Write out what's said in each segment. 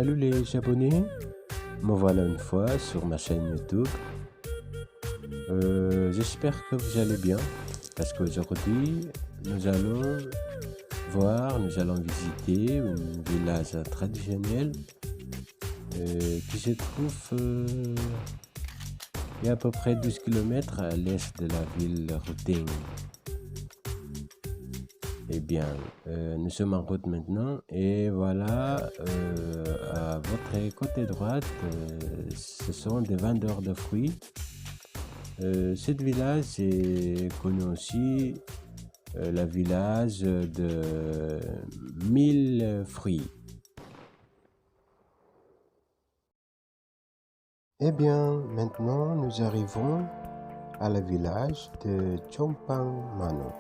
Salut les abonnés, me voilà une fois sur ma chaîne YouTube. J'espère que vous allez bien parce qu'aujourd'hui nous allons visiter un village traditionnel qui se trouve il y a à peu près 12 km à l'est de la ville Ruteng. Eh bien, nous sommes en route maintenant et voilà, à votre côté droite, ce sont des vendeurs de fruits. Ce village est connu aussi, le village de 1000 fruits. Eh bien, maintenant nous arrivons à le village de Chompang Mano.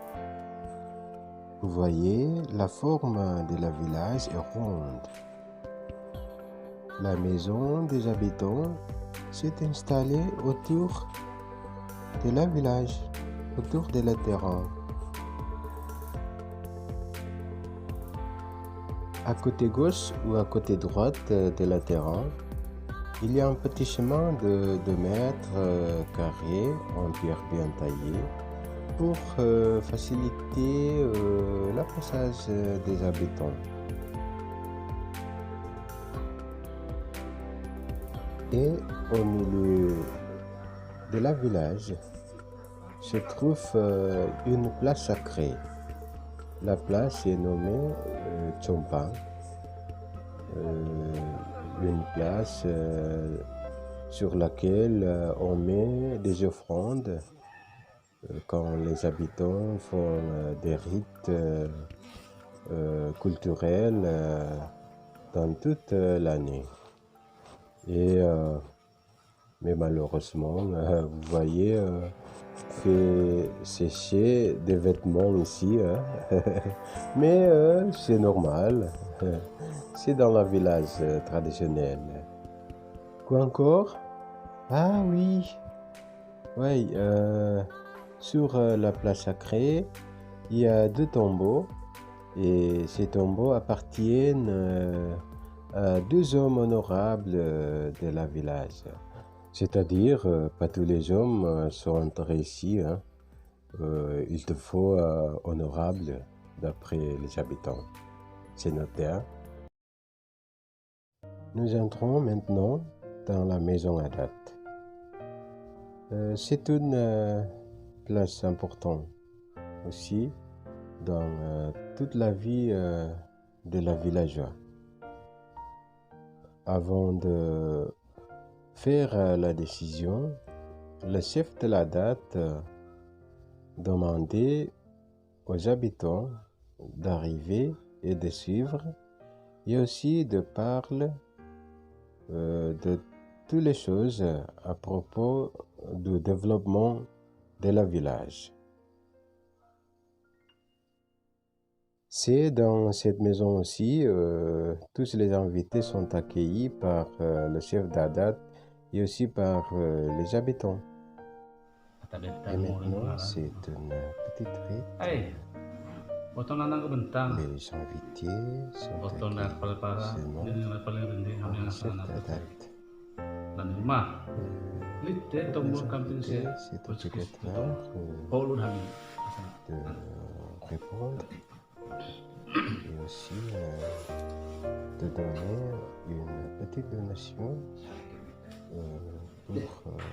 Vous voyez, la forme de la village est ronde. La maison des habitants s'est installée autour de la village, autour de la terrain. À côté gauche ou à côté droite de la terrain, il y a un petit chemin de 2 mètres carrés en pierre bien taillée pour faciliter le passage des habitants. Et au milieu de la village se trouve une place sacrée. La place est nommée Chompang, une place sur laquelle on met des offrandes quand les habitants font des rites culturels dans toute l'année. Mais malheureusement, vous voyez, fait sécher des vêtements ici, hein. Mais c'est normal, c'est dans le village traditionnel. Quoi encore? Ah oui, oui, sur la place sacrée, il y a 2 tombeaux et ces tombeaux appartiennent à 2 hommes honorables de la village. C'est-à-dire, pas tous les hommes sont enterrés ici, hein. Il te faut honorable d'après les habitants. C'est noté, hein. Nous entrons maintenant dans la maison à date. C'est une place importante aussi dans toute la vie de la villageois. Avant de faire la décision, le chef de la date demandait aux habitants d'arriver et de suivre et aussi de parler de toutes les choses à propos du développement de la village. C'est dans cette maison aussi, tous les invités sont accueillis par le chef d'Adat et aussi par les habitants. Et maintenant, c'est une petite rite. Les invités sont accueillis seulement par cette Adat. Les invités, c'est obligatoire de répondre et aussi de donner une petite donation pour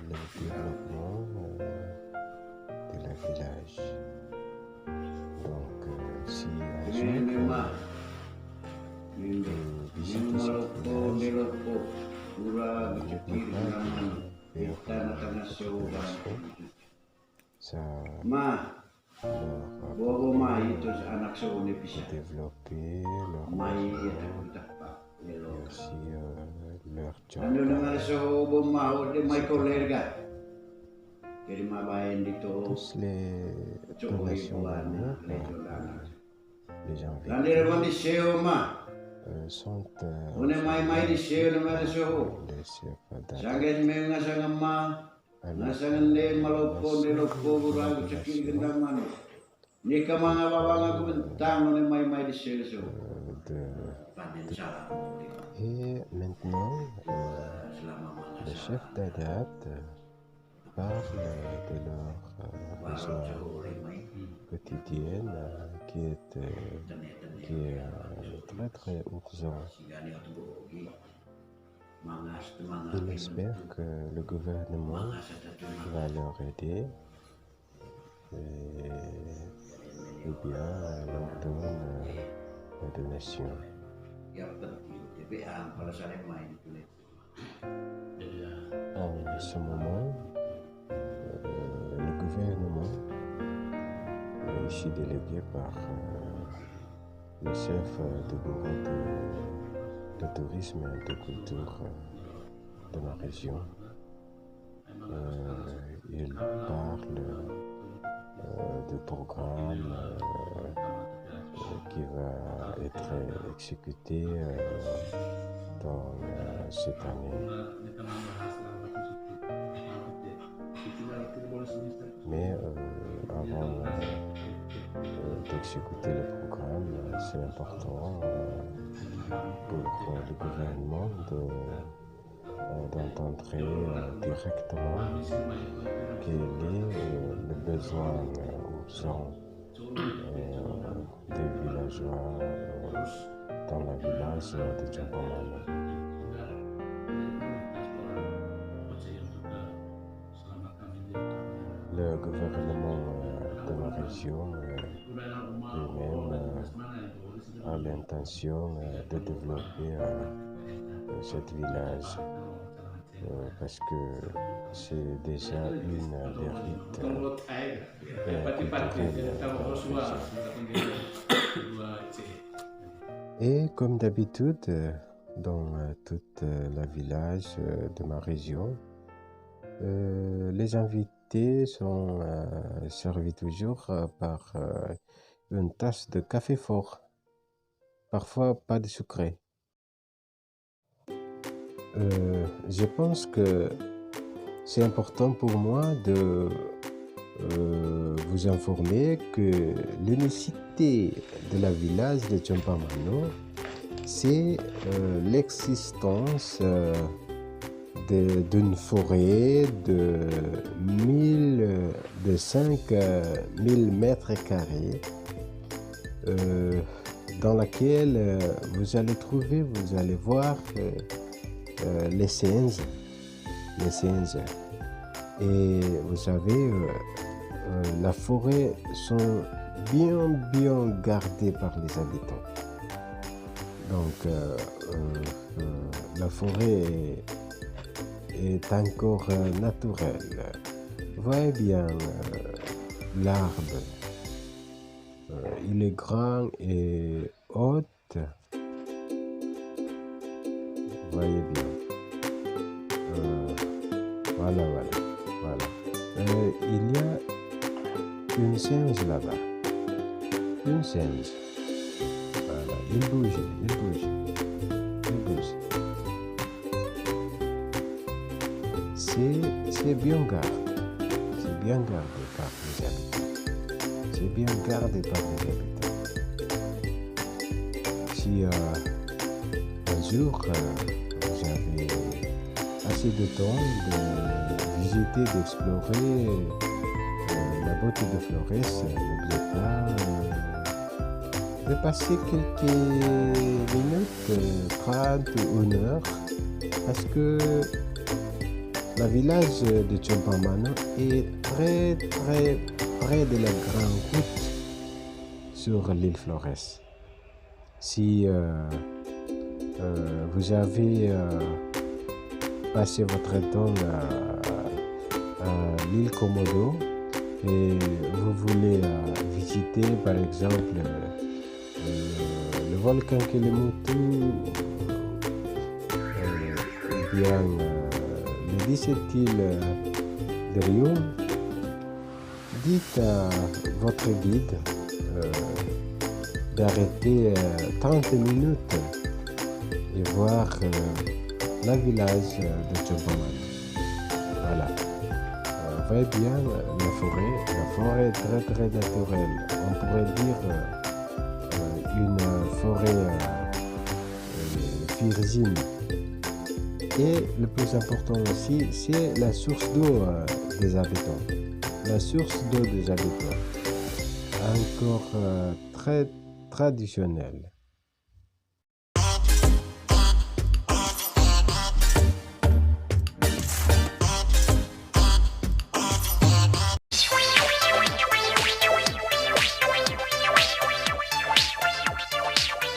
le développement de la village. Donc, si un jour vous visitez ce village, n'oubliez pas de faire cette donation. Ça développer leur et aussi leur job. Tous les donations données par les invités sont les chefs d'Adat. Et maintenant, le chef d'Adat parle de leurs besoins quotidiens qui est très très urgent. Il espère que le gouvernement va leur aider et bien leur donne la donation. En ce moment, le gouvernement est ici délégué par le chef de bureau de tourisme et de culture de ma région. Il parle du programme qui va être exécuté dans cette année. Mais avant d'exécuter le programme, c'est important pour le gouvernement d'entendre directement quel est le besoin urgent des villageois dans le village de Champamano. Le gouvernement de ma région lui-même a l'intention de développer ce village parce que c'est déjà une des rites culturels de la région. Et comme d'habitude, dans tout le village de ma région, les invités sont servis toujours par une tasse de café fort, parfois pas de sucré. Je pense que c'est important pour moi de vous informer que l'unicité de la village de Champamano, c'est l'existence d'une forêt de 5000 mètres carrés dans laquelle vous allez voir les singes. Et vous savez, la forêt sont bien gardées par les habitants. Donc, la forêt est encore naturelle. Voyez bien l'arbre. Il est grand et haut. Voyez bien. Voilà. Il y a une singe là-bas. Une singe. Voilà. Il bouge. C'est bien gardé. C'est bien gardé par les habitants. Si un jour vous avez assez de temps de visiter, d'explorer la beauté de Flores, n'oubliez pas de passer quelques minutes, 30 ou 1 heure, parce que le village de Champamano est très près de la grande route sur l'île Flores. Si vous avez passé votre temps à l'île Komodo et vous voulez visiter par exemple le volcan Kelimutu, bien les 17 îles de Rio, dites à votre guide d'arrêter 30 minutes et voir le village de Champamano. Voilà. voyez bien la forêt est très naturelle. On pourrait dire une forêt virgine. Et le plus important aussi, c'est la source d'eau des habitants. La source d'eau des habitants, encore très traditionnelle.